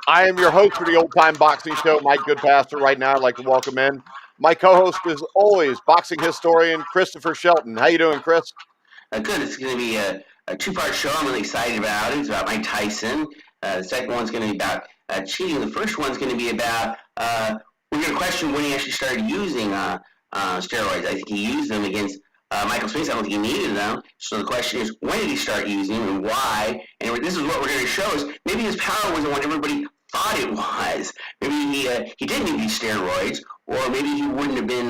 I am your host for the Old Time Boxing Show, Mike Goodpaster. Right now, I'd like to welcome in my co-host, as always, boxing historian Christopher Shelton. How you doing, Chris? Good. It's going to be a two-part show. I'm really excited about it. It's about Mike Tyson. The second one's going to be about cheating. The first one's going to be about we're going to question when he actually started using steroids. I think he used them against Michael Spinks. I don't think he needed them. So the question is, when did he start using them and why? And this is what we're going to show is maybe his power wasn't what everybody thought it was. Maybe he didn't need these steroids, or maybe he wouldn't have been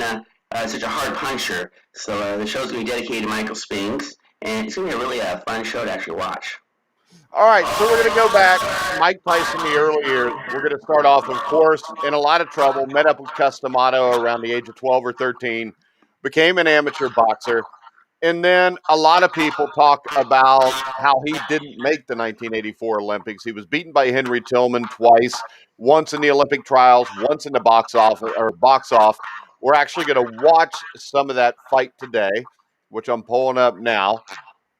such a hard puncher. So the show's going to be dedicated to Michael Spinks, and it's going to be a really fun show to actually watch. All right, so we're going to go back. Mike Tyson, the early years. We're going to start off, of course, in a lot of trouble. Met up with Customato around the age of 12 or 13. Became an amateur boxer. And then a lot of people talk about how he didn't make the 1984 Olympics. He was beaten by Henry Tillman twice, once in the Olympic trials, once in the box off. We're actually going to watch some of that fight today, which I'm pulling up now.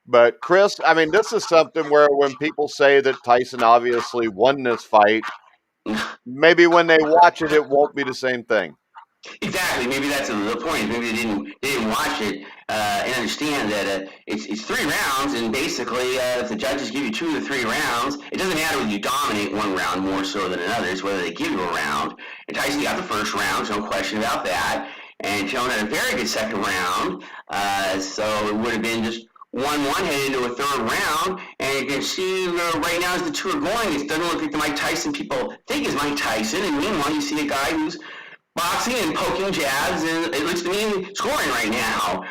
But Chris, I mean, this is something where when people say that Tyson obviously won this fight, maybe when they watch it, it won't be the same thing. Exactly. Maybe that's the point. Maybe they didn't watch it and understand that it's 3 rounds, and basically if the judges give you 2 to 3 rounds, it doesn't matter whether you dominate one round more so than another. It's whether they give you a round. And Tyson got the first round, so no question about that. And Tillman had a very good second round, so it would have been just 1-1 headed into a third round, and you can see right now as the two are going, it doesn't look like the Mike Tyson people think is Mike Tyson, and meanwhile you see a guy who's boxing and poking jabs, and it looks to me scoring right now.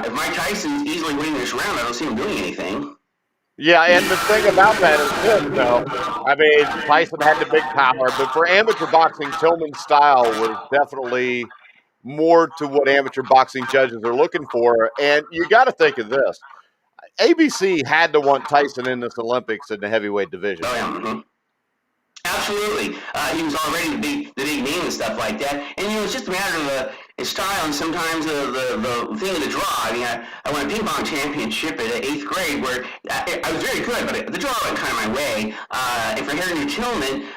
If Mike Tyson's easily winning this round, I don't see him doing anything. Yeah, and the thing about that is this, though. I mean, Tyson had the big power, but for amateur boxing, Tillman's style was definitely more to what amateur boxing judges are looking for. And you got to think of this. ABC had to want Tyson in this Olympics in the heavyweight division. Oh, yeah. Mm-hmm. Absolutely. He was already the big name and stuff like that. And, it's just a matter of his style and sometimes the thing of the draw. I mean, I won a ping pong championship at 8th grade where I was very good, but the draw went kind of my way. And for Henry Tillman,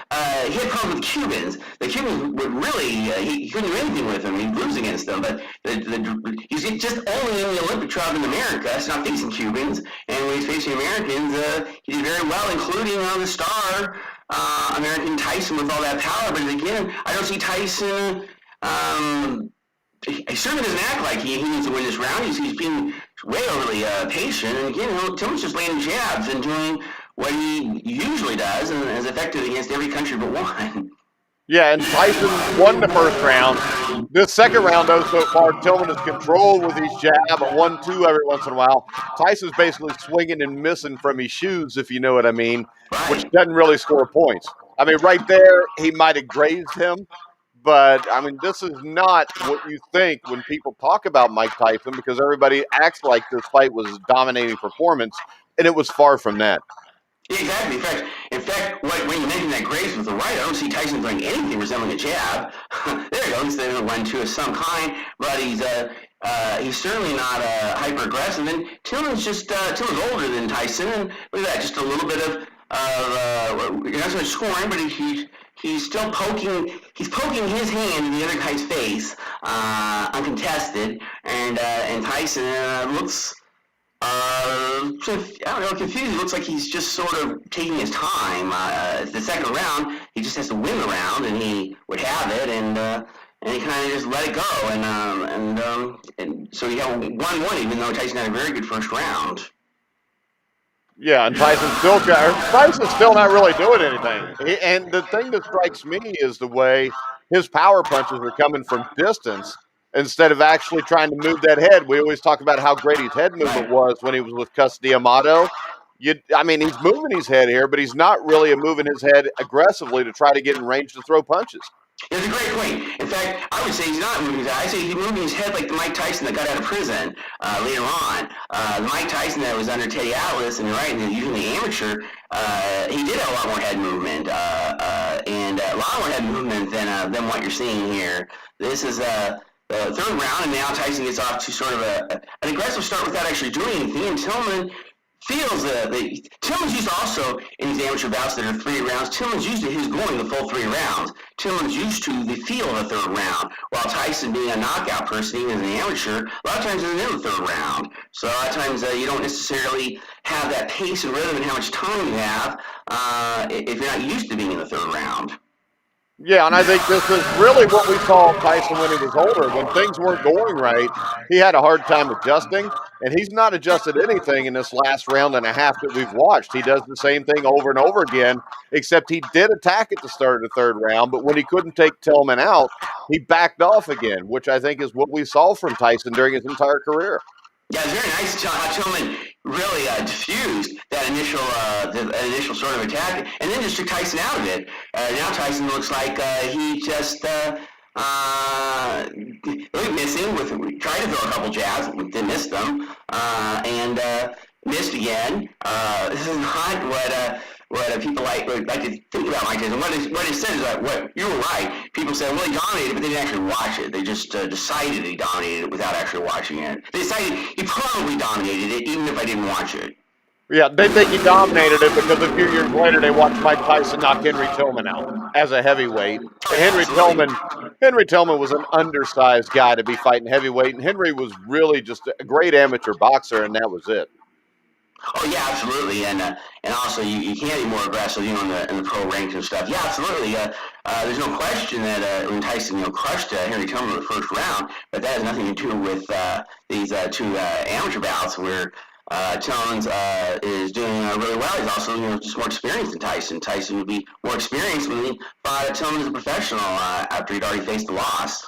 he had problems with the Cubans. The Cubans would really, he couldn't do anything with them. He'd lose against them. But he's just only in the Olympic trial in America, so not facing Cubans. And when he's facing Americans, he did very well, including on the star American Tyson with all that power. But again, I don't see Tyson. He certainly doesn't act like he needs to win this round. He's being way overly patient. And again, Tillman's just landing jabs and doing what he usually does and is effective against every country but one. Yeah, and Tyson won the first round. This second round, though, so far, Tillman is controlled with his jab, a 1-2 every once in a while. Tyson's basically swinging and missing from his shoes, if you know what I mean, Right. which doesn't really score points. I mean, right there, he might have grazed him, but, I mean, this is not what you think when people talk about Mike Tyson, because everybody acts like this fight was a dominating performance, and it was far from that. Yeah, exactly. In fact, when you mention that graze with the right, I don't see Tyson throwing anything resembling a jab. There you go. Instead of 1-2 of some kind, but he's certainly not hyper aggressive. And Tillman's older than Tyson, and look at that, just a little bit of not so much scoring, but he's still poking. He's poking his hand in the other guy's face, uncontested, and Tyson looks. I don't know, confused. It looks like he's just sort of taking his time. The second round, he just has to win the round, and he would have it, and he kind of just let it go, and so he had 1-1, even though Tyson had a very good first round. Yeah, and Tyson's still not really doing anything. And the thing that strikes me is the way his power punches are coming from distance instead of actually trying to move that head. We always talk about how great his head movement was when he was with Customato. I mean, he's moving his head here, but he's not really moving his head aggressively to try to get in range to throw punches. It's a great point. In fact, I would say he's not moving his head. I say he's moving his head like the Mike Tyson that got out of prison later on. The Mike Tyson that was under Teddy Atlas, and you're right, using the amateur, he did have a lot more head movement, and a lot more head movement than what you're seeing here. This is the third round, and now Tyson gets off to sort of an aggressive start without actually doing anything. And Tillman feels the Tillman's used also in these amateur bouts that are 3 rounds. Tillman's used to his going the full 3 rounds. Tillman's used to the feel of the third round, while Tyson, being a knockout person, even as an amateur, a lot of times isn't in the third round. So a lot of times you don't necessarily have that pace and rhythm and how much time you have if you're not used to being in the third round. Yeah, and I think this is really what we saw Tyson when he was older. When things weren't going right, he had a hard time adjusting, and he's not adjusted anything in this last round and a half that we've watched. He does the same thing over and over again, except he did attack at the start of the third round, but when he couldn't take Tillman out, he backed off again, which I think is what we saw from Tyson during his entire career. Yeah, it's very nice how Tillman really diffused that initial sort of attack, and then just took Tyson out of it. Now Tyson looks like he just really missing with tried to throw a couple jabs, didn't miss them, and missed again. This is not what people like to think about Mike Tyson. What it says is that what you were right. People said, well, he dominated, but they didn't actually watch it. They just decided he dominated it without actually watching it. They decided he probably dominated it, even if I didn't watch it. Yeah, they think he dominated it because a few years later they watched Mike Tyson knock Henry Tillman out as a heavyweight. And Henry Tillman was an undersized guy to be fighting heavyweight, and Henry was really just a great amateur boxer, and that was it. Oh yeah, absolutely, and also you can't be more aggressive, in the pro ranks and stuff. Yeah, absolutely. There's no question that when Tyson crushed Henry Tillman in the first round, but that has nothing to do with these two amateur bouts where Tillman is doing really well. He's also just more experienced than Tyson. Tyson would be more experienced when he fought Tillman as a professional after he'd already faced a loss.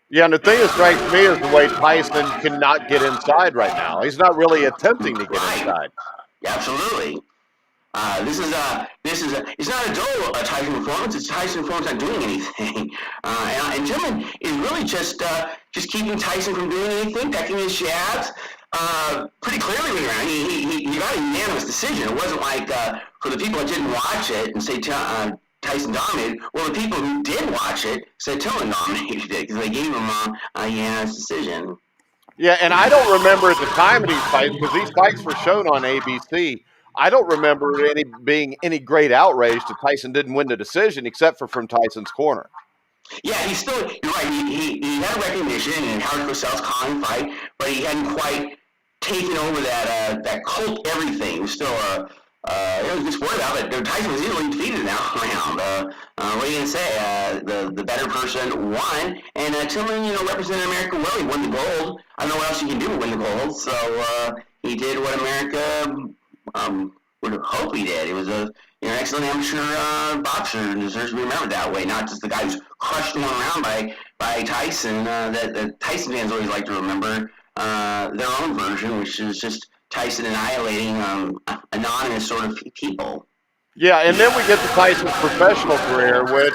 Yeah, and the thing that strikes me is the way Tyson cannot get inside right now. He's not really attempting to get inside. Yeah, absolutely. It's not a dull Tyson performance. It's Tyson performance not doing anything. And Tillman is really just keeping Tyson from doing anything, decking his jabs pretty clearly when around. He got a unanimous decision. It wasn't like for the people that didn't watch it and say Tyson dominated. Well, the people who did watch it said Tillman dominated it because they gave him a unanimous decision. Yeah, and I don't remember at the time of these fights, because these fights were shown on ABC. I don't remember being any great outrage that Tyson didn't win the decision, except for from Tyson's corner. Yeah, you're right. He had recognition and Howard Cosell's calling fight, but he hadn't quite taken over that cult everything. It was still it was just word about it. Tyson was easily defeated in that round. What are you gonna say? The better person won, and Tillman, represented America well. He won the gold. I don't know what else you can do to win the gold. So he did what America would hope he did. He was an excellent amateur boxer and deserves to be remembered that way. Not just the guy who's crushed one around by Tyson. That Tyson fans always like to remember their own version, which is just Tyson annihilating anonymous sort of people. Yeah, and then we get to Tyson's professional career, which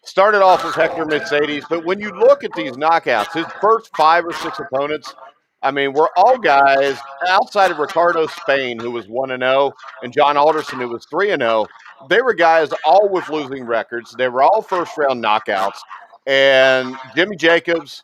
started off with Hector Mercedes. But when you look at these knockouts, his first 5 or 6 opponents, I mean, were all guys outside of Ricardo Spain, who was 1-0, and John Alderson, who was 3-0. They were guys all with losing records. They were all first-round knockouts. And Jimmy Jacobs,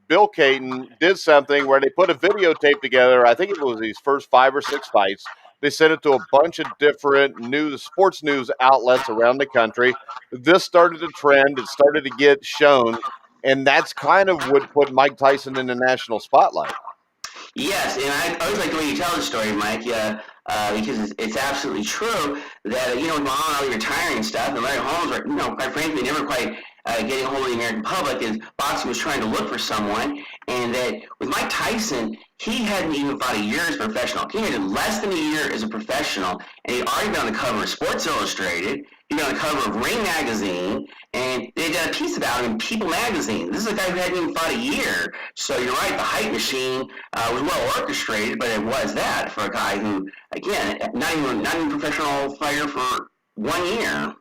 Bill Caton did something where they put a videotape together. I think it was these first 5 or 6 fights. They sent it to a bunch of different sports news outlets around the country. This started a trend. It started to get shown. And that's kind of what put Mike Tyson in the national spotlight. Yes, and I always like the way you tell the story, Mike, because it's absolutely true that, with Muhammad Ali retiring and stuff, and Larry Holmes, quite frankly, never quite getting a hold of the American public, as boxing was trying to look for someone, and that with Mike Tyson, he hadn't even fought a year as a professional. He had less than a year as a professional, and he'd already been on the cover of Sports Illustrated, he'd been on the cover of Ring Magazine, and they'd done a piece about him in People Magazine. This is a guy who hadn't even fought a year. So you're right, the hype machine was well orchestrated, but it was that for a guy who, again, not even a professional fighter for 1 year.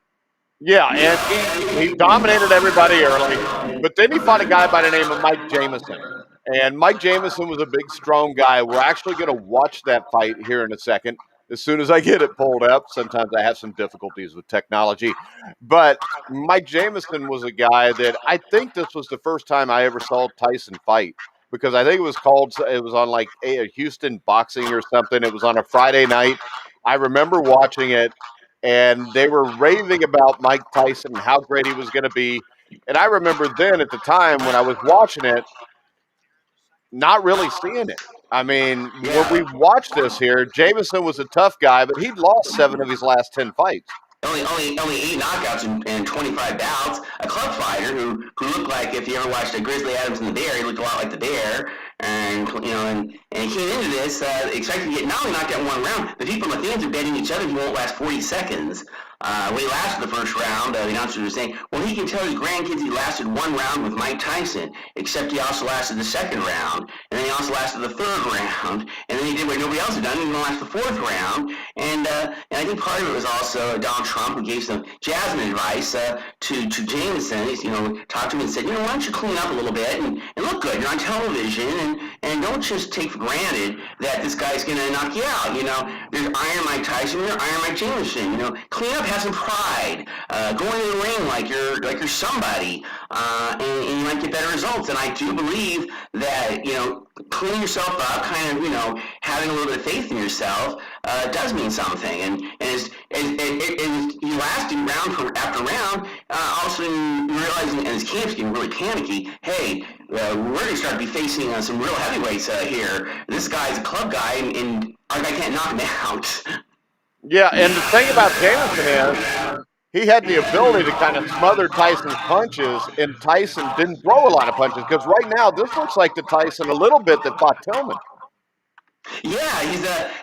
Yeah, and he dominated everybody early, but then he fought a guy by the name of Mike Jamison. And Mike Jamison was a big, strong guy. We're actually going to watch that fight here in a second. As soon as I get it pulled up, sometimes I have some difficulties with technology. But Mike Jamison was a guy that I think this was the first time I ever saw Tyson fight. because I think it was on like a Houston Boxing or something. It was on a Friday night. I remember watching it, and they were raving about Mike Tyson and how great he was going to be. And I remember then at the time when I was watching it, not really seeing it. I mean, when we Yeah. watched this here, Jamison was a tough guy, but he'd lost 7 of his last 10 fights. Only 8 knockouts and 25 bouts. A club fighter who looked like, if you ever watched a Grizzly Adams and the Bear, he looked a lot like the Bear. And and he came into this expecting to get not only knocked out in one round, the people in the fans are betting each other he won't last 40 seconds. When he lasted the first round, the announcers were saying, well, he can tell his grandkids he lasted one round with Mike Tyson, except he also lasted the second round, and then he also lasted the third round, and then he did what nobody else had done, he didn't last the fourth round, and I think part of it was also Donald Trump, who gave some Jasmine advice to Jamison. He's, talked to him and said, why don't you clean up a little bit and look good? You're on television, and don't just take for granted that this guy's going to knock you out. There's Iron Mike Tyson, there's Iron Mike Jamison. Clean up, have some pride. Go into the ring like you're somebody, and you might get better results. And I do believe that cleaning yourself up, kind of having a little bit of faith in yourself does mean something. And as you lasting round after round, also realizing, and his camp's getting really panicky. Hey, we're going to start to be facing some real heavyweights here. This guy's a club guy, and our guy can't knock him out. Yeah, and the thing about Jamison is he had the ability to kind of smother Tyson's punches, and Tyson didn't throw a lot of punches because right now this looks like the Tyson a little bit that fought Tillman. Yeah,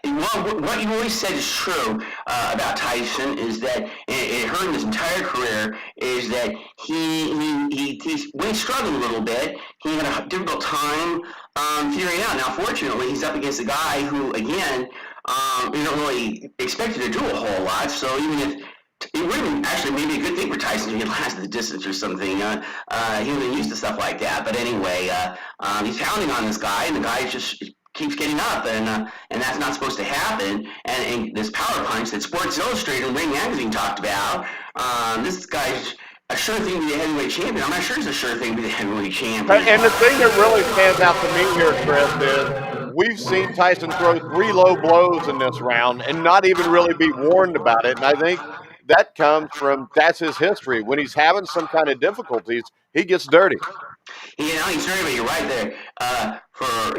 what you always said is true about Tyson is that it hurt him his entire career. Is that he when he struggled a little bit, he had a difficult time figuring it out. Now, fortunately, he's up against a guy who, again, isn't really expected to do a whole lot. So even if it would have been actually maybe a good thing for Tyson to get last the distance or something. He wasn't used to stuff like that. But anyway, he's pounding on this guy, and the guy just keeps getting up, and that's not supposed to happen. And this power punch that Sports Illustrated and Ring Magazine talked about, this guy's a sure thing to be the heavyweight champion. I'm not sure he's a sure thing to be the heavyweight champion. And the thing that really stands out to me here, Chris, is we've seen Tyson throw 3 low blows in this round and not even really be warned about it. And I think that comes from that's his history. When he's having some kind of difficulties, he gets dirty. He's dirty, but you're right there.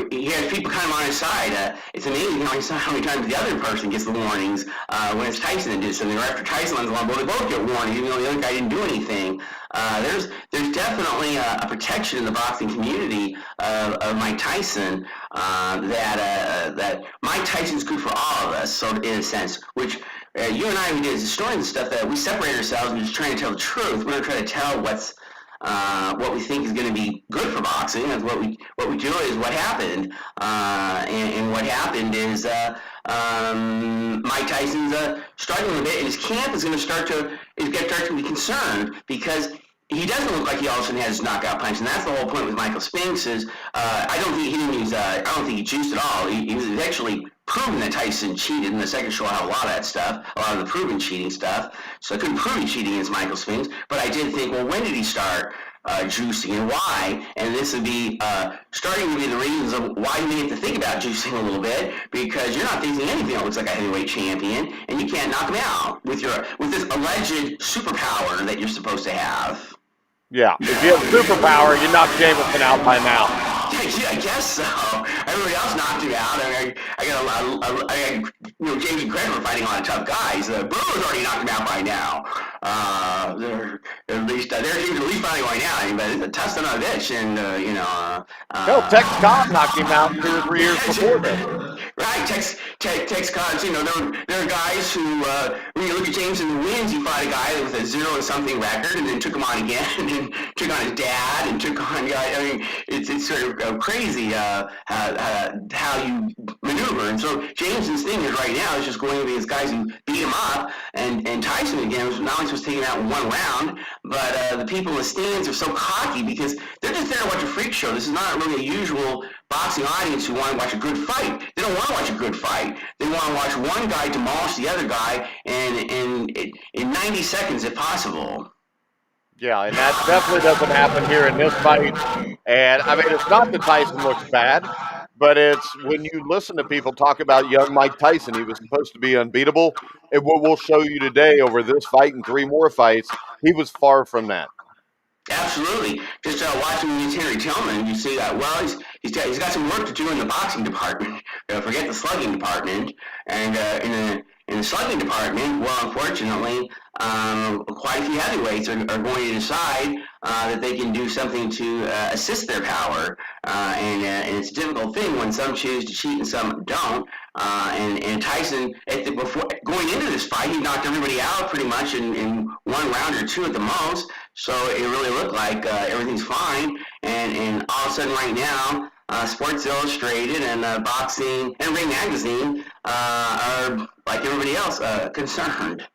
He has people kind of on his side. It's amazing, how many times the other person gets the warnings when it's Tyson that did something, or after Tyson lands one, well, they both get warned, even though the other guy didn't do anything. There's definitely a protection in the boxing community of Mike Tyson that Mike Tyson's good for all of us, so in a sense, which you and I, we did as historians and stuff, that we separate ourselves and just trying to tell the truth. We're going to try to tell what we think is going to be good for boxing. And what we do is what happened, and what happened is Mike Tyson's struggling a bit, and his camp is going to start to be concerned because he doesn't look like he all of a sudden has his knockout punch, and that's the whole point with Michael Spinks. Is I don't think he didn't use. I don't think he juiced at all. He was actually proven that Tyson cheated. In the second show, I had a lot of that stuff, a lot of the proven cheating stuff. So I couldn't prove he cheated against Michael Spinks, but I did think, well, when did he start juicing and why? And this would be starting to be the reasons of why you need to think about juicing a little bit, because you're not facing anything that looks like a heavyweight champion, and you can't knock him out with this alleged superpower that you're supposed to have. Yeah, if you have superpower, you knock Jamison out by now. Yeah, I guess so. Everybody else knocked him out. I got James and Craig were fighting a lot of tough guys. Brewer's already knocked him out by now. They're at least fighting right now. But it's a tough son of a bitch, and No, Tex Cobb knocked him out 2 or 3 years before this. Right, Tex Cobb. There are guys who, when you look at Jamison wins, he fought a guy with a 0-something record, and then took him on again, and then took on his dad, and took on guys. I mean, it's sort of crazy how you maneuver. And so Jamison's thing is right now is just going against guys who beat him up, and Tyson again was not only supposed to take him out in one round, but the people in the stands are so cocky because they're just there to watch a freak show. This is not really a usual boxing audience who want to watch a good fight. They don't want to watch a good fight. They want to watch one guy demolish the other guy in 90 seconds if possible. Yeah, and that definitely doesn't happen here in this fight. And I mean, it's not that Tyson looks bad, but it's when you listen to people talk about young Mike Tyson, he was supposed to be unbeatable. And what we'll show you today over this fight and 3 more fights, he was far from that. Absolutely. Just watching against Henry Tillman, you see that. Well, he's got some work to do in the boxing department. Forget the slugging department. And in the slugging department, well, unfortunately, quite a few heavyweights are going to decide that they can do something to assist their power. And it's a difficult thing when some choose to cheat and some don't. And Tyson, before going into this fight, he knocked everybody out pretty much in 1 round or 2 at the most. So it really looked like everything's fine. And all of a sudden, right now, Sports Illustrated and Boxing and Ring Magazine are, like everybody else, concerned.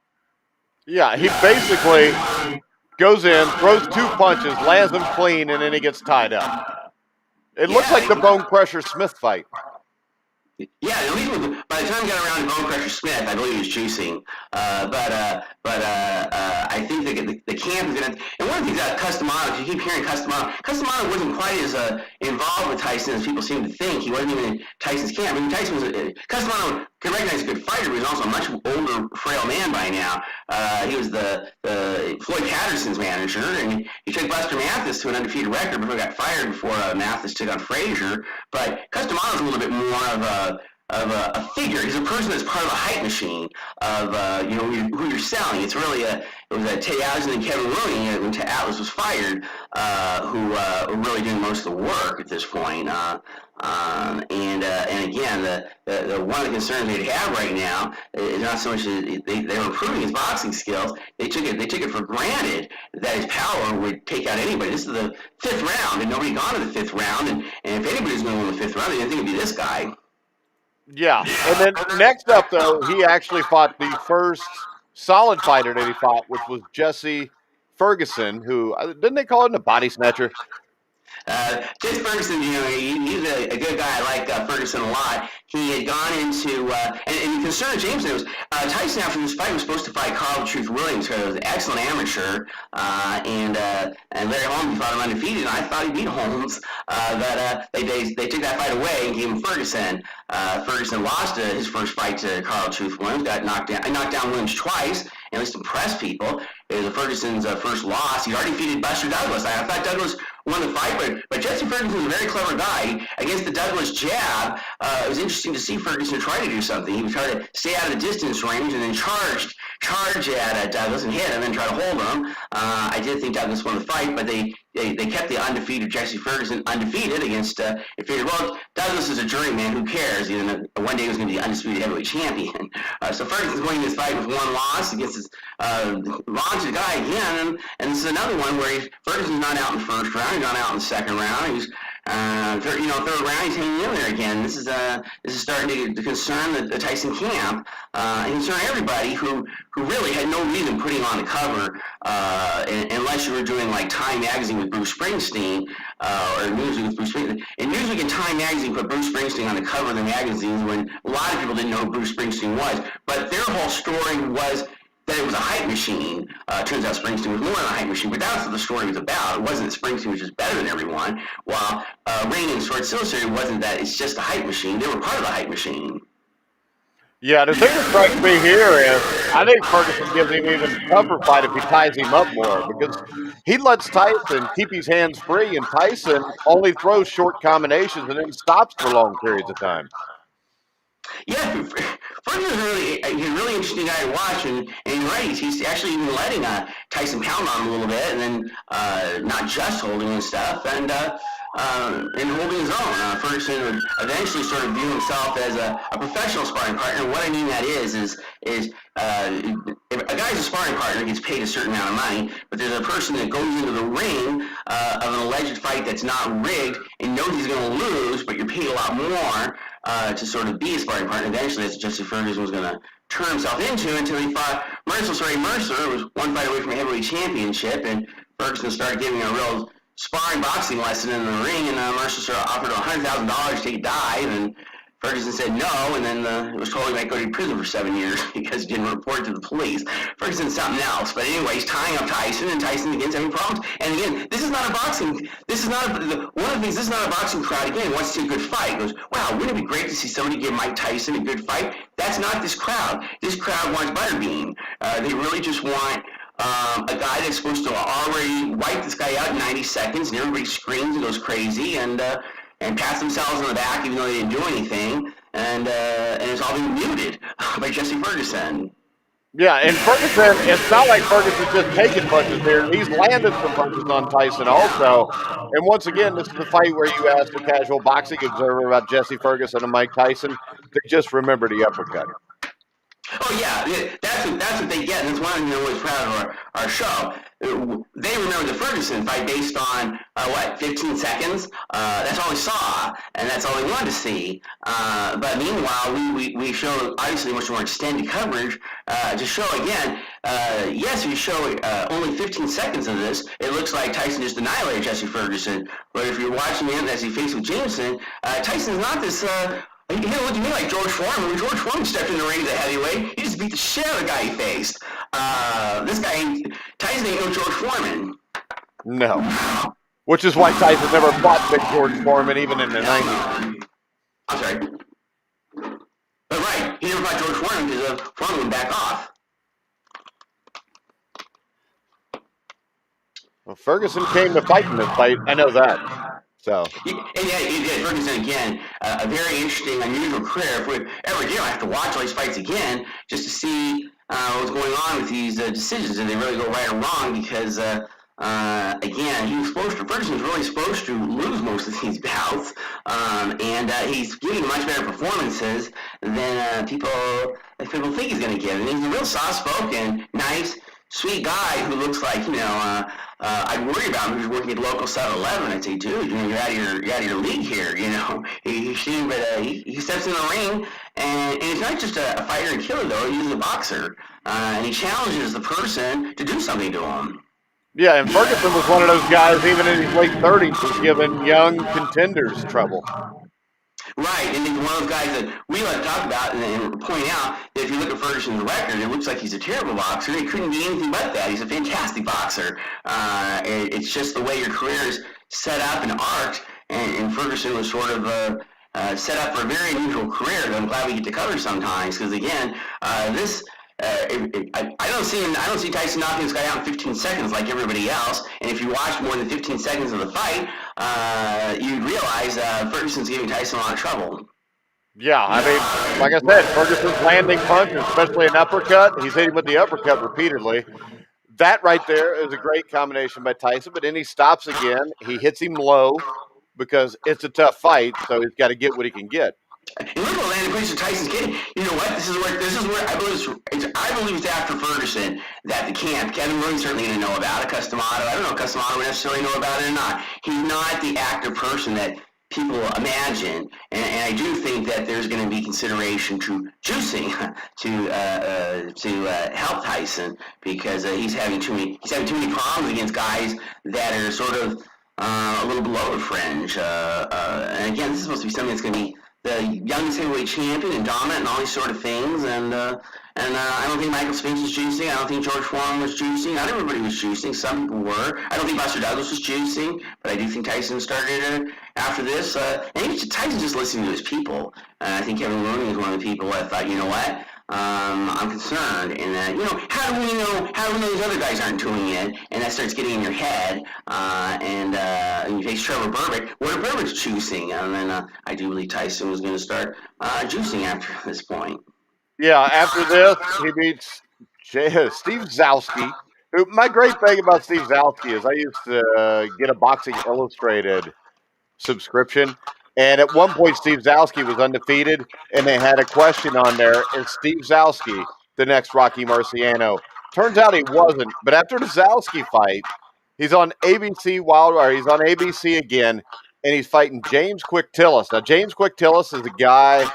Yeah, he basically goes in, throws 2 punches, lands them clean, and then he gets tied up. It looks like the Bone Crusher Smith fight. Yeah, at least by the time he got around to Bone Crusher Smith, I believe he was juicing. I think the camp is going to. And one of the things about Customato, you keep hearing Customato wasn't quite as involved with Tyson as people seem to think. He wasn't even in Tyson's camp. I mean, Customato could recognize a good fighter, but he was also a much older, frail man by now. He was the Floyd Patterson's manager, and he took Buster Mathis to an undefeated record before he got fired before Mathis took on Frazier. But Customato's a little bit more of a figure. He's a person that's part of a hype machine of who you're selling. It's really it was Tay Atlas and Kevin Rooney when Atlas was fired who were really doing most of the work at this point. And again, the one of the concerns they'd have right now is not so much that they were improving his boxing skills. They took it for granted that his power would take out anybody. This is the 5th round, and nobody gone to the 5th round. And if anybody's going to win the 5th round, they didn't think it'd be this guy. Yeah, and then next up, though, he actually fought the first solid fighter that he fought, which was Jesse Ferguson, who, didn't they call him a body snatcher? Jesse Ferguson, he's a good guy. I like Ferguson a lot. He had gone into, and the concern of Jamison was, Tyson after this fight was supposed to fight Carl the Truth Williams, because he was an excellent amateur, and Larry Holmes fought him undefeated, and I thought he beat Holmes, but they took that fight away and gave him Ferguson. Ferguson lost his first fight to Carl the Truth Williams, knocked down Williams twice, and at least impressed people. It was Ferguson's first loss. He'd already defeated Buster Douglas. I thought Douglas won the fight, but Jesse Ferguson was a very clever guy. Against the Douglas jab, it was interesting to see Ferguson try to do something. He would try to stay out of the distance range and then charge at Douglas and hit him and try to hold him. I did think Douglas won the fight, but they kept the undefeated Jesse Ferguson undefeated against it figured, well, Douglas is a juryman, who cares? One day he was going to be the undisputed heavyweight champion. So Ferguson's winning this fight with 1 loss against his launched guy again, and this is another one where Ferguson's not out in the first round, he's not out in the second round, he's third round, he's hanging in there again. This is starting to concern the Tyson camp, and concern everybody who really had no reason putting on the cover, unless you were doing like Time Magazine with Bruce Springsteen, or Newsweek with Bruce Springsteen. And Newsweek and Time Magazine put Bruce Springsteen on the cover of the magazines when a lot of people didn't know who Bruce Springsteen was, but their whole story was that it was a hype machine. Turns out Springsteen was more than a hype machine, but that's what the story was about. It wasn't that Springsteen was just better than everyone, while Ring and Sports Illustrated wasn't that it's just a hype machine. They were part of the hype machine. Yeah, the thing that strikes me here is I think Ferguson gives him even a tougher fight if he ties him up more, because he lets Tyson keep his hands free, and Tyson only throws short combinations and then stops for long periods of time. Yeah, Ferguson's he's a really interesting guy to watch, and you're right, he's actually even letting Tyson pound on him a little bit, and then not just holding and stuff, and holding his own. Ferguson would eventually sort of view himself as a professional sparring partner. What I mean that is if a guy's a sparring partner, gets paid a certain amount of money, but there's a person that goes into the ring of an alleged fight that's not rigged and knows he's going to lose, but you're paid a lot more to sort of be a sparring partner. Eventually, that's Jesse Ferguson was going to turn himself into until he fought Mercer. It was 1 fight away from a heavyweight championship, and Ferguson started giving a real sparring boxing lesson in the ring, and Mercer sort of offered $100,000 to take a dive, and Ferguson said no, and then it was told he might go to prison for 7 years because he didn't report to the police. Ferguson's something else. But anyway, he's tying up Tyson, and Tyson again's having problems. And again, this is not a boxing. This is not one of the things. This is not a boxing crowd. Again, wants to see a good fight. Goes, wow, wouldn't it be great to see somebody give Mike Tyson a good fight? That's not this crowd. This crowd wants butterbean. They really just want a guy that's supposed to already wipe this guy out in 90 seconds, and everybody screams and goes crazy and pats themselves on the back even though they didn't do anything, and it's all being muted by Jesse Ferguson. Yeah, and Ferguson, it's not like Ferguson's just taking punches here. He's landed some punches on Tyson also. And once again, this is the fight where you ask a casual boxing observer about Jesse Ferguson and Mike Tyson. They just remember the uppercut. Oh yeah, that's what they get, and that's why I'm always proud of our show. They remember the Ferguson fight based on 15 seconds. That's all we saw, and that's all they wanted to see. But meanwhile, we show obviously much more extended coverage to show again. Yes, we show only 15 seconds of this. It looks like Tyson just annihilated Jesse Ferguson. But if you're watching him as he faced with Jamison, Tyson's not this. He didn't look to me like George Foreman. When George Foreman stepped in the ring as a heavyweight, he just beat the shit out of the guy he faced. This guy, Tyson ain't no George Foreman. No. Which is why Tyson never fought big George Foreman, even in the 90s. I'm sorry. But right, he never fought George Foreman because Foreman would back off. Well, Ferguson came to fight in this fight. I know that. So. And yeah, Ferguson again, a very interesting, unusual career. If we ever do, I have to watch all these fights again just to see what's going on with these decisions, and they really go right or wrong. Because again, Ferguson was really supposed to lose most of these bouts, and he's giving much better performances than people think he's going to give. And he's a real soft-spoken, nice, sweet guy who looks like I'd worry about him if he was working at local 7-Eleven. I'd say, dude, you're out of your league here. He steps in the ring, and he's not just a fighter and killer though. He's a boxer, and he challenges the person to do something to him. Yeah, and Ferguson was one of those guys, even in his late 30s, who's giving young contenders trouble. Right, and he's one of those guys that we like to talk about and point out that if you look at Ferguson's record, it looks like he's a terrible boxer. He couldn't be anything but that. He's a fantastic boxer. It's just the way your career is set up and arced, and Ferguson was sort of set up for a very unusual career that I'm glad we get to cover sometimes, because again, this. I don't see Tyson knocking this guy out in 15 seconds like everybody else. And if you watch more than 15 seconds of the fight, you'd realize Ferguson's giving Tyson a lot of trouble. Yeah, I mean, like I said, Ferguson's landing punches, especially an uppercut. He's hitting with the uppercut repeatedly. That right there is a great combination by Tyson, but then he stops again. He hits him low because it's a tough fight, so he's got to get what he can get. And look at the landing place Tyson's getting. You know what? This is where I believe it's after Ferguson that the camp, Kevin Williams certainly going to know about it. Customato, I don't know if Customato would necessarily know about it or not. He's not the active person that people imagine, and I do think that there's going to be consideration to juicing to help Tyson, because he's having too many problems against guys that are sort of a little below the fringe. And again, this is supposed to be something that's going to be the youngest heavyweight champion and dominant and all these sort of things, and I don't think Michael Spinks was juicing. I don't think George Foreman was juicing. Not everybody was juicing. Some people were. I don't think Buster Douglas was juicing, but I do think Tyson started after this. And Tyson's just listening to his people. I think Kevin Williams is one of the people that thought, you know what? I'm concerned in that, how do we know these other guys aren't doing it? And that starts getting in your head, and you face Trevor Berbick. What if Berbick's juicing? And then I do believe Tyson was going to start juicing after this point. Yeah, after this, he beats Steve Zalski. My great thing about Steve Zalski is I used to get a Boxing Illustrated subscription. And at one point, Steve Zalski was undefeated, and they had a question on there, is Steve Zalski the next Rocky Marciano? Turns out he wasn't. But after the Zalski fight, he's on ABC he's on ABC again, and he's fighting James Quick Tillis. Now, James Quick Tillis is a guy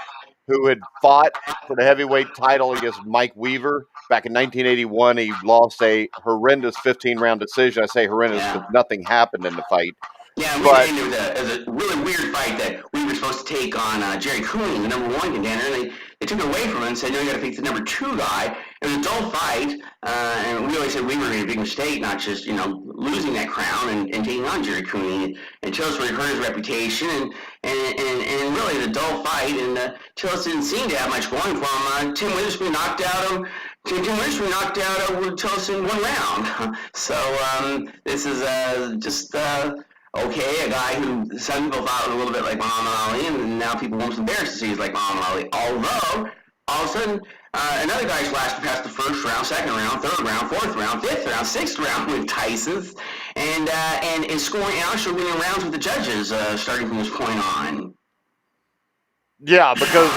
who had fought for the heavyweight title against Mike Weaver back in 1981. He lost a horrendous 15-round decision. I say horrendous because nothing happened in the fight. Yeah, we were But saying there was a really weird fight that we were supposed to take on Jerry Cooney, the number one contender, and they took it away from him and said, no, you got to face the number two guy. It was a dull fight, and we always said we were in a big mistake, not just, losing that crown and taking on Jerry Cooney. And Tillis really hurt his reputation, and really the dull fight, and Tillis didn't seem to have much going for him. Tim Witherspoon knocked out him. Tim Witherspoon knocked out Tillis in one round. So this is just okay, a guy who some people thought was a little bit like Muhammad Ali, and now people won't embarrassed to see he's like Muhammad Ali. Although, all of a sudden, another guy's lasted past the first round, second round, third round, fourth round, fifth round, sixth round with Tysons, and is scoring and actually winning rounds with the judges starting from this point on. yeah, because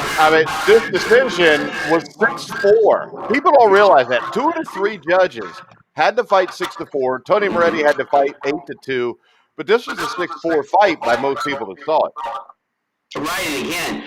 this decision was 6-4. People don't realize that 2 of the 3 judges had to fight 6-4. Tony Moretti had to fight 8-2, but this was a 6-4 fight by most people that saw it. Right, and again,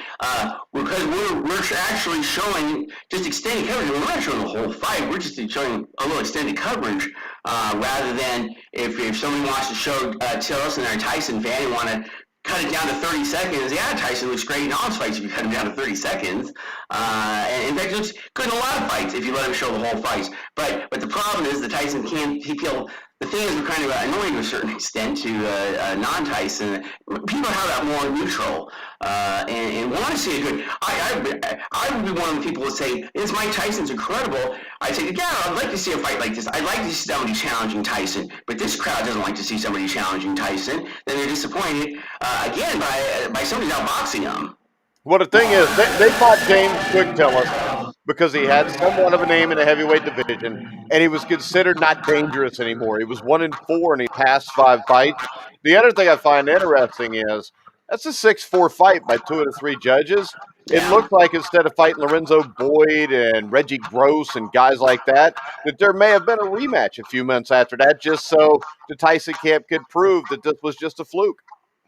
because we're actually showing just extended coverage. We're not showing the whole fight. We're just showing a little extended coverage, rather than if somebody wants to show Tillis and our Tyson fan and want to cut it down to 30 seconds. Yeah, Tyson looks great in all his fights if you cut him down to 30 seconds. And in fact, he looks good in a lot of fights if you let him show the whole fights. But the problem is that Tyson can't. The thing is, we're kind of annoying to a certain extent to non-Tyson. People have that more neutral and want to see it good. I would be one of the people who say, "Is Mike Tyson's incredible?" I say, "Yeah, I'd like to see a fight like this. I'd like to see somebody challenging Tyson." But this crowd doesn't like to see somebody challenging Tyson. Then they're disappointed again by somebody outboxing them. Well, the thing is, they fought James Quick Tillis because he had somewhat of a name in the heavyweight division, and he was considered not dangerous anymore. He was 1-4 in his past 5 fights. The other thing I find interesting is that's a 6-4 fight by 2 of the 3 judges. It looked like instead of fighting Lorenzo Boyd and Reggie Gross and guys like that there may have been a rematch a few months after that, just so the Tyson camp could prove that this was just a fluke.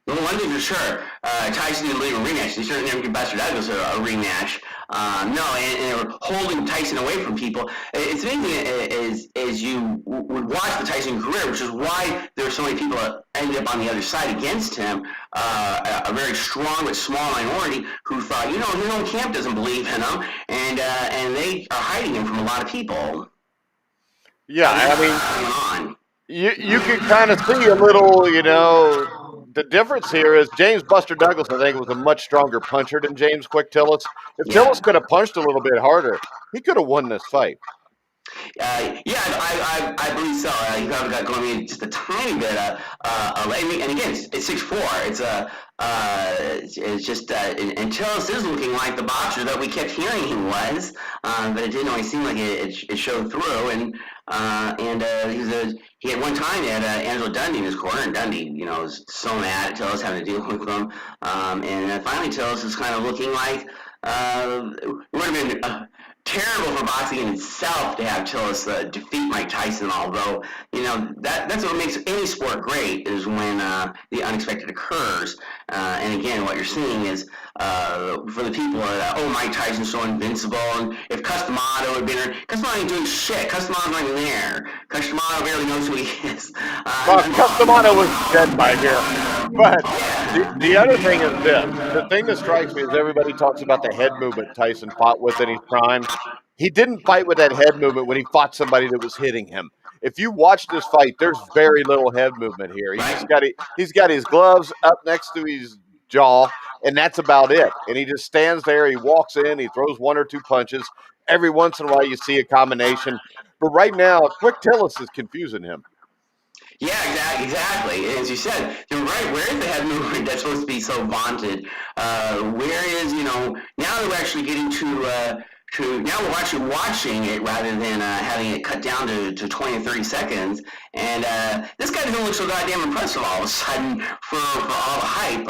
Well, one thing for sure, Tyson didn't believe in a rematch. They certainly never give Buster Douglas a rematch. No, and they were holding Tyson away from people. It's amazing as you would watch the Tyson career, which is why there were so many people that ended up on the other side against him, a very strong but small minority who thought, his own camp doesn't believe in him, and they are hiding him from a lot of people. Yeah, you can kind of see a little, the difference here is James Buster Douglas, I think, was a much stronger puncher than James Quick Tillis. If Tillis could have punched a little bit harder, he could have won this fight. I believe so. You probably got going just a tiny bit. And again, it's 6'4". It's just and Tillis is looking like the boxer that we kept hearing he was, but it didn't always seem like it showed through. And he had one time he had Angelo Dundee in his corner, and Dundee, was so mad at Tillis having to deal with him. And finally, Tillis is kind of looking like it would have been terrible for boxing in itself to have Tillis defeat Mike Tyson, although, that's what makes any sport great is when the unexpected occurs. And again, what you're seeing is for the people that, Mike Tyson's so invincible, and if Customato had been there, Customato ain't doing shit. Customato's not even there. Customato barely knows who he is. Customato was dead by here. But the other thing is this. The thing that strikes me is everybody talks about the head movement Tyson fought with in his prime. He didn't fight with that head movement when he fought somebody that was hitting him. If you watch this fight, there's very little head movement here. He's got his gloves up next to his jaw, and that's about it. And he just stands there. He walks in. He throws 1 or 2 punches. Every once in a while, you see a combination. But right now, Quick Tillis is confusing him. Yeah, exactly. As you said, you're right. Where is the head movement that's supposed to be so vaunted? Where is, now that we're actually getting now we're actually watching it rather than having it cut down to 20 or 30 seconds. And this guy doesn't look so goddamn impressive all of a sudden for all the hype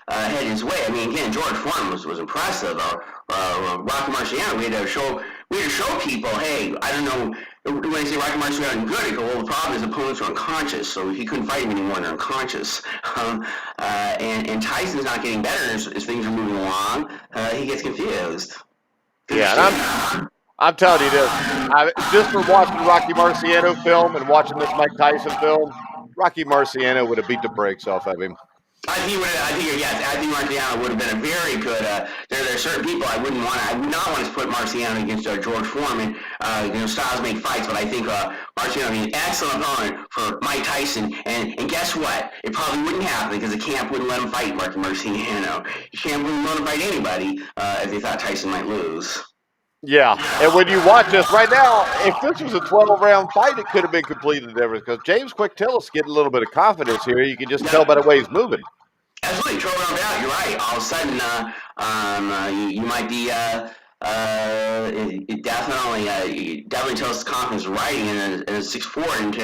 heading his way. I mean, again, George Foreman was impressive. Rocky Marciano, we had to show people, hey, I don't know. When they say Rocky Marciano good, they go, well, the problem is opponents are unconscious, so he couldn't fight him anymore when they're unconscious. And Tyson's not getting better as things are moving along. He gets confused. Yeah, and I'm telling you this. Just for watching Rocky Marciano film and watching this Mike Tyson film, Rocky Marciano would have beat the brakes off of him. I think Marciano would have been a very good. There are certain people I would not want to put Marciano against George Foreman. Styles make fights, but I think Marciano would be an excellent opponent for Mike Tyson. And guess what? It probably wouldn't happen because the camp wouldn't let him fight Marciano. The camp wouldn't let him fight anybody if they thought Tyson might lose. Yeah, and when you watch this right now, if this was a 12-round fight, it could have been completely different because James Tillis getting a little bit of confidence here. You can just tell by the way he's moving. Absolutely, 12 round out. You're right. All of a sudden, you might be definitely tells his confidence riding in a 6'4" and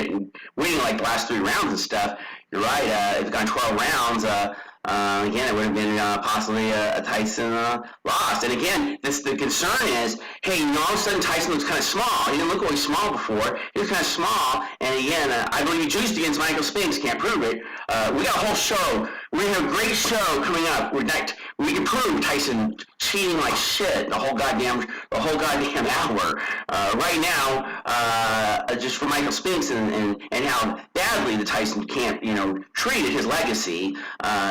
winning like the last 3 rounds and stuff. You're right. If it's gone 12 rounds, again, it would have been possibly a Tyson loss. And again, the concern is, hey, all of a sudden Tyson looks kind of small. He didn't look really small before. He was kind of small. And again, I believe he juiced against Michael Spinks. Can't prove it. We got a whole show. We're going to have a great show coming up. We can prove Tyson cheating like shit the whole goddamn hour. Right now, just for Michael Spinks and how badly the Tyson camp, treated his legacy,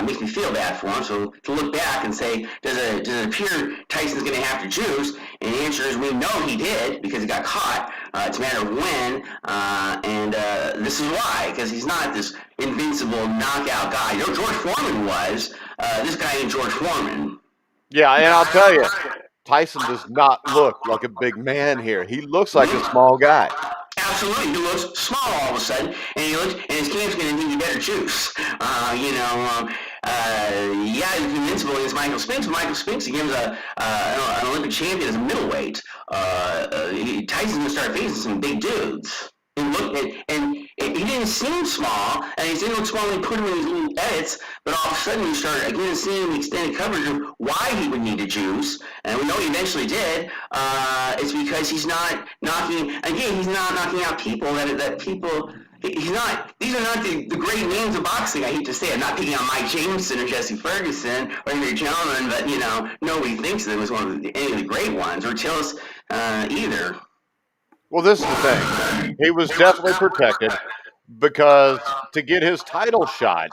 makes me feel bad for him. So to look back and say, does it appear Tyson's going to have to juice? And the answer is we know he did because he got caught. It's a matter of when, and this is why, because he's not this invincible knockout guy. George Foreman was. This guy ain't George Foreman. Yeah, and I'll tell you, Tyson does not look like a big man here. He looks like a small guy. Absolutely, he looks small all of a sudden, and his camp's going to need better juice. He's invincible against Michael Spinks. But Michael Spinks, again, was an Olympic champion as a middleweight. Tyson's going to start facing some big dudes. And he didn't seem small, and he didn't look small when he put him in these little edits, but all of a sudden you start again seeing the extended coverage of why he would need a juice, and we know he eventually did. It's because he's not knocking out people that people. He's not. These are not the great names of boxing. I hate to say it. I'm not picking on Mike Jamison or Jesse Ferguson or any gentlemen, but nobody thinks of them as any of the great ones, or Tillis either. Well, this is the thing. He was definitely protected because to get his title shot,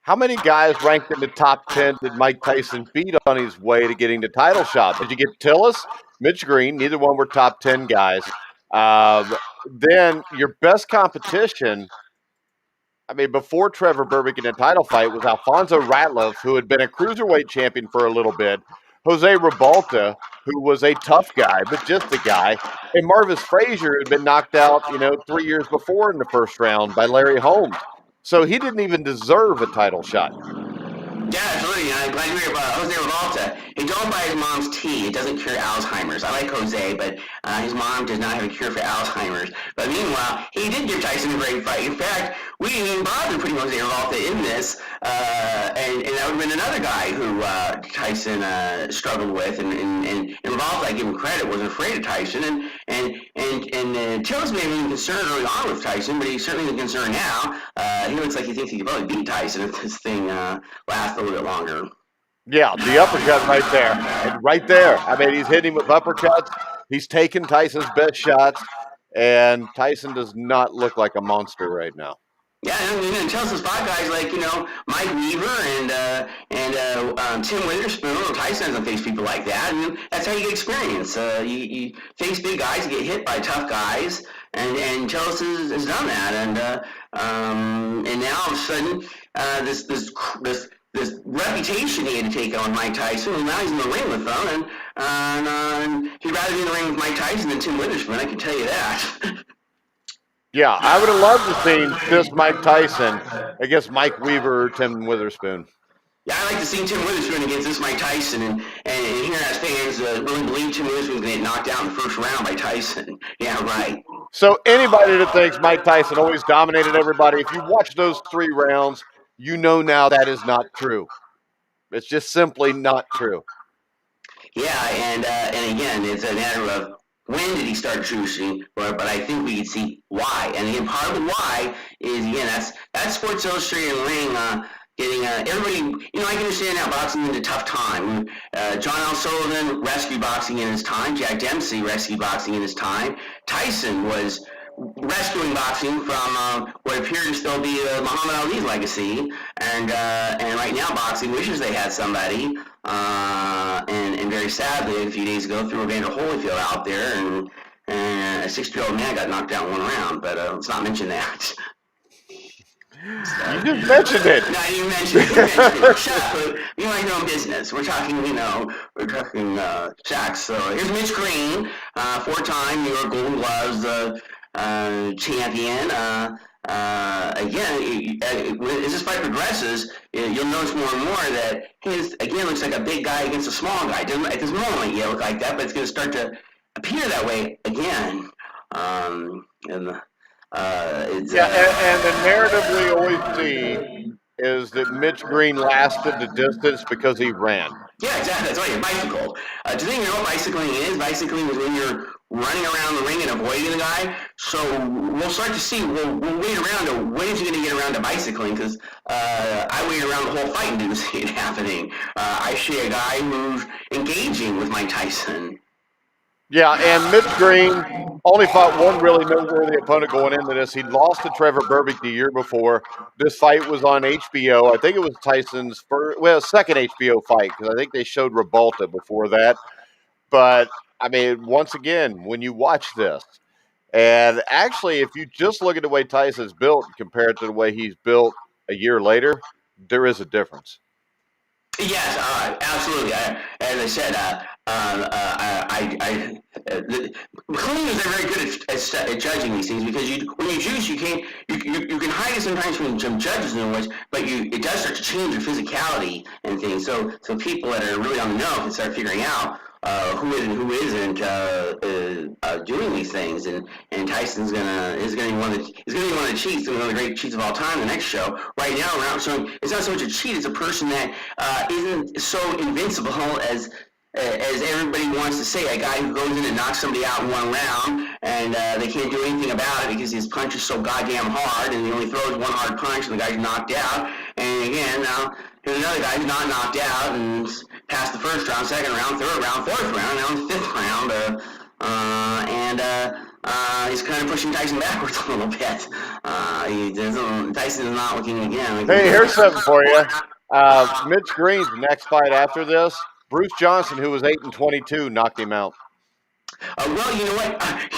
how many guys ranked in the top 10 did Mike Tyson beat on his way to getting the title shot? Did you get Tillis, Mitch Green? Neither one were top 10 guys. Then your best competition, before Trevor Berbick in the title fight, was Alfonso Ratliff, who had been a cruiserweight champion for a little bit, Jose Ribalta, who was a tough guy, but just a guy, and Marvis Frazier had been knocked out, 3 years before in the first round by Larry Holmes. So he didn't even deserve a title shot. Yeah, absolutely. I'm glad you hear about Jose Ribalta. He don't buy his mom's tea. It doesn't cure Alzheimer's. I like Jose, but his mom does not have a cure for Alzheimer's. But meanwhile, he did give Tyson a great fight. In fact, we didn't even bother putting Jose Ribalta in this, and that would have been another guy who Tyson struggled with. And Ribalta, I give him credit, wasn't afraid of Tyson. And Tillis may have been concerned early on with Tyson, but he's certainly concerned now. He looks like he thinks he can probably beat Tyson if this thing lasts a little bit longer. Yeah, the uppercut right there. And right there. He's hitting with uppercuts. He's taking Tyson's best shots. And Tyson does not look like a monster right now. Yeah, and tell us the spot guys like, Mike Weaver and Tim Witherspoon. Tyson doesn't face people like that. And that's how you get experience. You face big guys, you get hit by tough guys. And Tillis has done that. And now all of a sudden, this reputation he had to take on Mike Tyson, and now he's in the ring with them, and he'd rather be in the ring with Mike Tyson than Tim Witherspoon, I can tell you that. Yeah, I would have loved to see this Mike Tyson against Mike Weaver or Tim Witherspoon. Yeah, I'd like to see Tim Witherspoon against this Mike Tyson, and here as fans really believe Tim Witherspoon's going to get knocked out in the first round by Tyson. Yeah, right. So anybody that thinks Mike Tyson always dominated everybody, if you watch those 3 rounds, you know now that is not true. It's just simply not true. Yeah, and again, it's a matter of when did he start juicing, but I think we can see why. And again, part of the why is, again, that's Sports Illustrated ring getting everybody, I can understand now boxing is a tough time. John L. Sullivan rescued boxing in his time. Jack Dempsey rescued boxing in his time. Tyson was rescuing boxing from what appeared to still be Muhammad Ali's legacy, and right now boxing wishes they had somebody. And very sadly, a few days ago, threw Evander Holyfield out there, and a 60-year-old man got knocked out in one round. But let's not mention that. You just mentioned it. No, I didn't mention it. Shut up. You mind your own business. We're talking, Shaqs. So here's Mitch Green, four-time New York Golden Gloves champion. Again, as this fight progresses, you'll notice more and more that his, again, looks like a big guy against a small guy. At this moment, yeah, look like that, but it's going to start to appear that way again. And the narrative we always see is that Mitch Green lasted the distance because he ran. Yeah, exactly. That's why you bicycled. Do you think you know what bicycling is? Bicycling is when you're running around the ring and avoiding the guy. So we'll start to see. We'll wait around to when is he going to get around to bicycling? Because I wait around the whole fight and didn't see it happening. I see a guy who's engaging with Mike Tyson. Yeah, and Mitch Green only fought one really noteworthy opponent going into this. He lost to Trevor Berbick the year before. This fight was on HBO. I think it was Tyson's second HBO fight, because I think they showed Revolta before that. But, I mean, once again, when you watch this, and actually, if you just look at the way Tyson's built compared to the way he's built a year later, there is a difference. Yes, absolutely. As I said, cleaners are very good at judging these things, because when you juice, you can hide it sometimes from judges and ways, but it does start to change your physicality and things. So people that are really on the know can start figuring out who is and who isn't doing these things, and Tyson's is gonna be one of the cheats, one of the great cheats of all time. The next show, right now, around showing it's not so much a cheat; it's a person that isn't so invincible as everybody wants to say. A guy who goes in and knocks somebody out in one round, and they can't do anything about it because his punch is so goddamn hard, and he only throws one hard punch, and the guy's knocked out. And again, now here's another guy who's not knocked out and passed the first round, second round, third round, fourth round, now the fifth round, he's kind of pushing Tyson backwards a little bit. Tyson is not looking again. Hey, here's something for you. Mitch Green's next fight after this, Bruce Johnson, who was 8-22, knocked him out. Well, you know what? I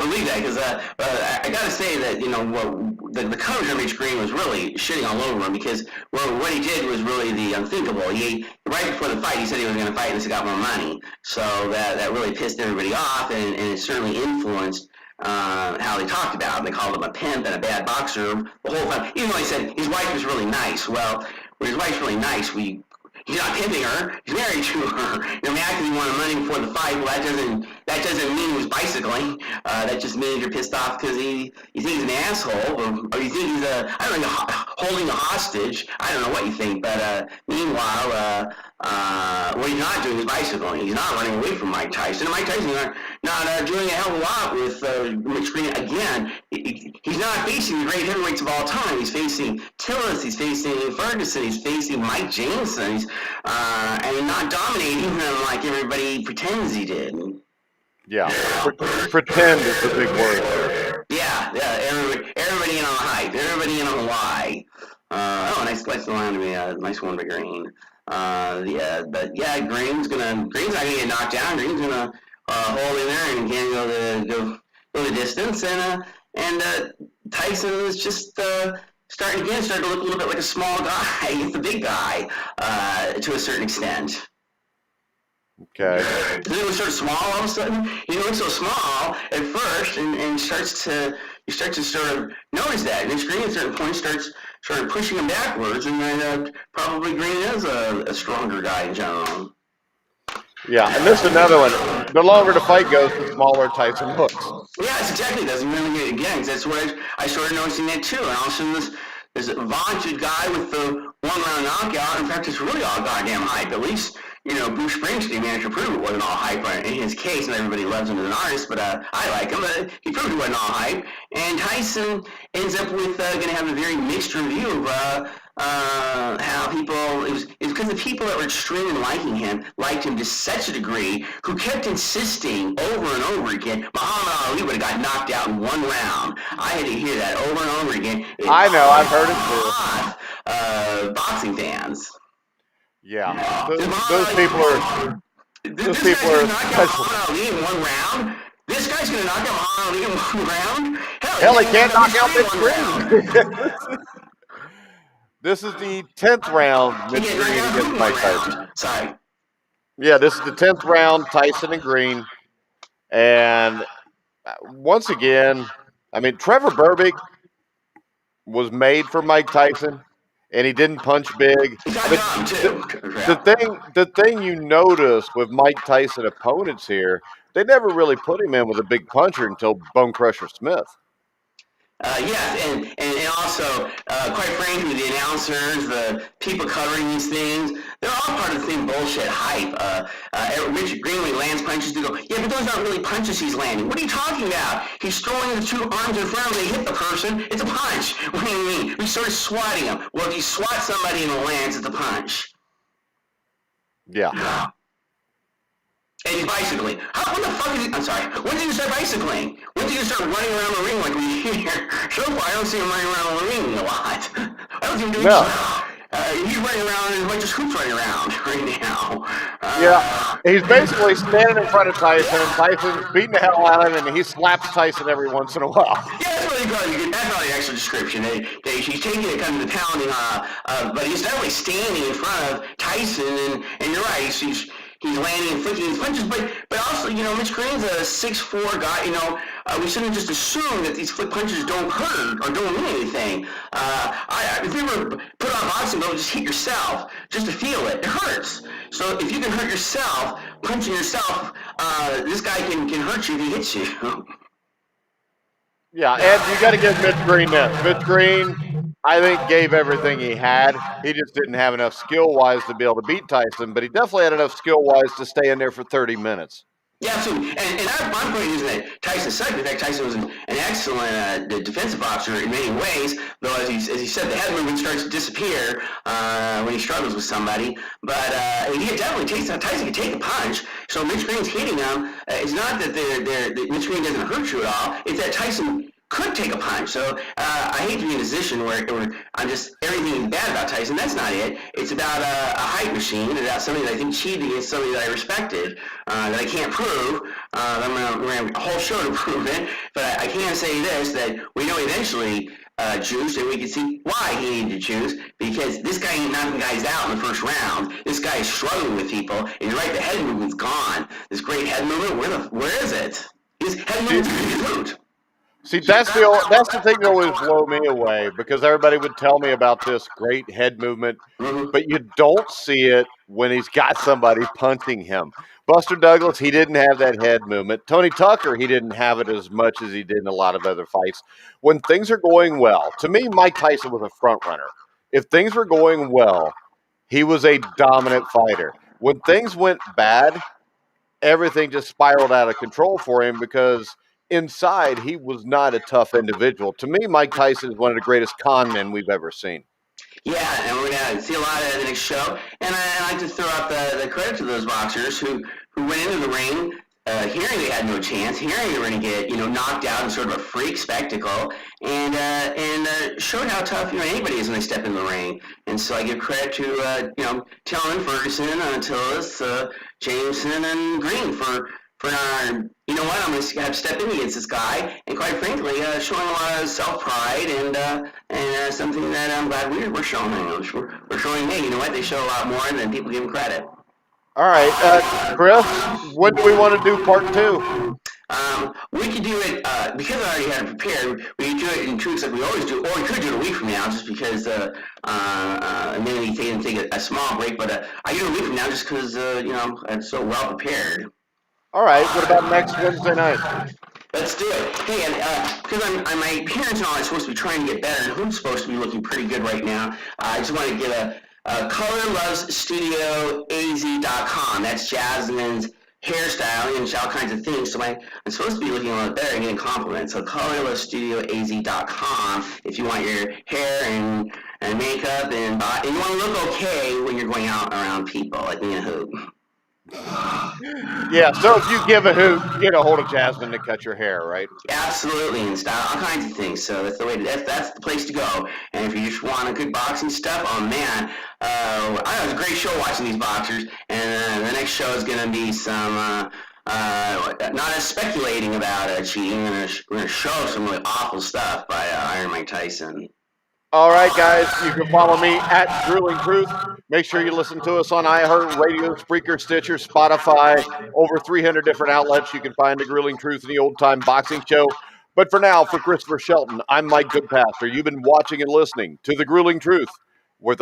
believe that, because I got to say that the coach of Mitch Green was really shitting all over him, because what he did was really the unthinkable. Right before the fight, he said he was going to fight unless he got more money. So that really pissed everybody off, and it certainly influenced how they talked about him. They called him a pimp and a bad boxer the whole time. Even though he said his wife was really nice. Well, when his wife's really nice, he's not pimping her. He's married to her. Because he wanted money before the fight. Well, that doesn't mean he was bicycling. That just means you're pissed off because you think he's an asshole, or you think he's holding a hostage. I don't know what you think, but meanwhile, what he's not doing is bicycling. He's not running away from Mike Tyson. And Mike Tyson's not doing a hell of a lot with Mitch Green. Again, he's not facing the great heavyweights of all time. He's facing Tillis. He's facing Ferguson. He's facing Mike Jamison. And not dominating him like everybody pretends he did. Yeah, pretend is the big word there. Yeah, everybody in on the hype. Everybody in on the lie. Nice line to me. Nice one by Green. Green's not gonna get knocked down. Green's gonna hold in there and can't go the distance. And Tyson is just starting to look a little bit like a small guy against the big guy to a certain extent. Okay. Doesn't he look sort of small all of a sudden? He looks so small at first, and you start to sort of notice that. And then Green at a certain point starts sort of pushing him backwards, and then probably Green is a stronger guy in general. Yeah, and this is another one. The longer the fight goes, the smaller Tyson looks. Yeah, that's exactly. It doesn't really get again. That's what I started noticing that too. And all of a sudden, this vaunted guy with the one-round knockout. In fact, it's really all goddamn hype. At least, Bruce Springsteen managed to prove it wasn't all hype in his case, and everybody loves him as an artist, but I like him. But he proved it wasn't all hype. And Tyson ends up with going to have a very mixed review how people, it was because the people that were extremely liking him liked him to such a degree, who kept insisting over and over again, Muhammad Ali would have got knocked out in one round. I had to hear that over and over again. I know, I've heard it too. Boxing fans. Yeah, Those people are especially. special. In one round. This guy's going to knock out Muhammad Ali in one round. Hell, he can't knock out Mitch Green. This is the 10th round, Mitch Green against Mike Tyson. Sorry. Yeah, this is the 10th round, Tyson and Green. And once again, I mean, Trevor Berbick was made for Mike Tyson, and he didn't punch big. The thing you notice with Mike Tyson opponents here, they never really put him in with a big puncher until Bone Crusher Smith. Yes, and also, quite frankly, the announcers, the people covering these things, they're all part of the same bullshit hype. Richard Green, when he lands punches, they go, yeah, but those aren't really punches he's landing. What are you talking about? He's throwing the two arms in front of him, they hit the person, it's a punch. What do you mean? We started swatting him. Well, if you swat somebody and it lands, it's a punch. Yeah. And he's bicycling. What the fuck is he? I'm sorry. When did you start bicycling? When did you start running around the ring like we hear? So far, I don't see him running around the ring a lot. I don't see him doing he's running around as much as Hoop's running around right now. Yeah, he's basically standing in front of Tyson, and Tyson's beating the hell out of him, and he slaps Tyson every once in a while. Yeah, that's probably the extra description. He's taking it kind of the pounding, but he's definitely standing in front of Tyson, and you're right, he's landing and flicking his punches, but also, Mitch Green's a 6'4" guy, we shouldn't just assume that these flick punches don't hurt or don't mean anything. If you ever put on boxing gloves, just hit yourself, just to feel it. It hurts. So if you can hurt yourself, punching yourself, this guy can hurt you if he hits you. Yeah, and you got to give Mitch Green this. Mitch Green, I think, gave everything he had. He just didn't have enough skill-wise to be able to beat Tyson, but he definitely had enough skill-wise to stay in there for 30 minutes. Yeah, absolutely. And my point is that Tyson sucked. In fact, Tyson was an excellent defensive boxer in many ways, though, as he said, the head movement starts to disappear when he struggles with somebody. But he definitely Tyson can take a punch. So Mitch Green's hitting him. It's not that Mitch Green doesn't hurt you at all. It's that Tyson could take a punch. So I hate to be in a position where I'm just everything bad about Tyson. That's not it. It's about a hype machine, about somebody that I think cheated against somebody that I respected, that I can't prove. I'm going to have a whole show to prove it. But I can say this, that we know eventually juiced, and we can see why he needed to choose, because this guy ain't knocking guys out in the first round. This guy is struggling with people, and you're right, the head movement's gone. This great head movement, where is it? His head movement's complete. See, that's the thing that always blew me away, because everybody would tell me about this great head movement, but you don't see it when he's got somebody punching him. Buster Douglas, he didn't have that head movement. Tony Tucker, he didn't have it as much as he did in a lot of other fights. When things are going well, to me, Mike Tyson was a front runner. If things were going well, he was a dominant fighter. When things went bad, everything just spiraled out of control for him, because inside, he was not a tough individual. To me, Mike Tyson is one of the greatest con men we've ever seen. Yeah, and we're going to see a lot of that in the next show. And I like to throw out the credit to those boxers who went into the ring hearing they had no chance, hearing they were going to get knocked out in sort of a freak spectacle, and showed how tough anybody is when they step in the ring. And so I give credit to Tillman, Ferguson, Tillis, Jamison, and Green for you know what, I'm going to have to step in against this guy, and quite frankly, showing a lot of self-pride and something that I'm glad we're showing. We're showing, hey, you know what, they show a lot more than people give them credit. All right, Chris, when do we want to do part 2? We could do it, because I already had it prepared, we could do it in 2 weeks like we always do, or we could do it a week from now, just because maybe we take a small break, but I could do it a week from now just because, I'm so well prepared. All right, what about next Wednesday night? Let's do it. Hey, and because my parents and all are supposed to be trying to get better, and who's supposed to be looking pretty good right now, I just want to give a colorlovesstudioaz.com. That's Jasmine's hairstyling and all kinds of things. So I'm supposed to be looking a lot better and getting compliments. So colorlovesstudioaz.com if you want your hair and and makeup, and you want to look okay when you're going out around people, like me and Hoop. Yeah, so if you give a hoot, get a hold of Jasmine to cut your hair, right? Absolutely, and style, all kinds of things. So that's the way. That's the place to go. And if you just want a good boxing stuff, oh man, I know it was a great show watching these boxers. And the next show is going to be some. Not as speculating about cheating. We're going to show some really awful stuff by Iron Mike Tyson. All right, guys, you can follow me at Grueling Truth. Make sure you listen to us on iHeartRadio, Spreaker, Stitcher, Spotify, over 300 different outlets. You can find the Grueling Truth and the Old Time Boxing Show. But for now, for Christopher Shelton, I'm Mike Goodpaster. You've been watching and listening to the Grueling Truth.